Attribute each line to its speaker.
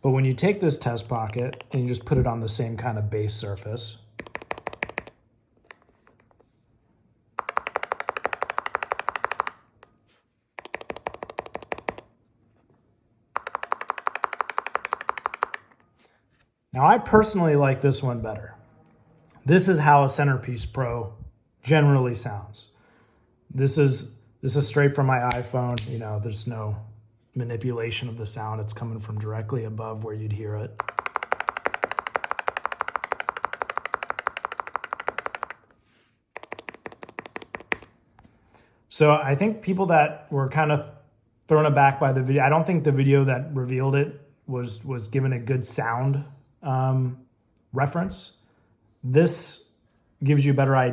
Speaker 1: But when you take this test pocket and you just put it on the same kind of base surface, now I personally like this one better. This is how a Centerpiece Pro generally sounds. This is straight from my iPhone. You know, there's no manipulation of the sound. It's coming from directly above where you'd hear it. So I think people that were kind of thrown aback by the video, I don't think the video that revealed it was given a good sound reference. This gives you a better idea.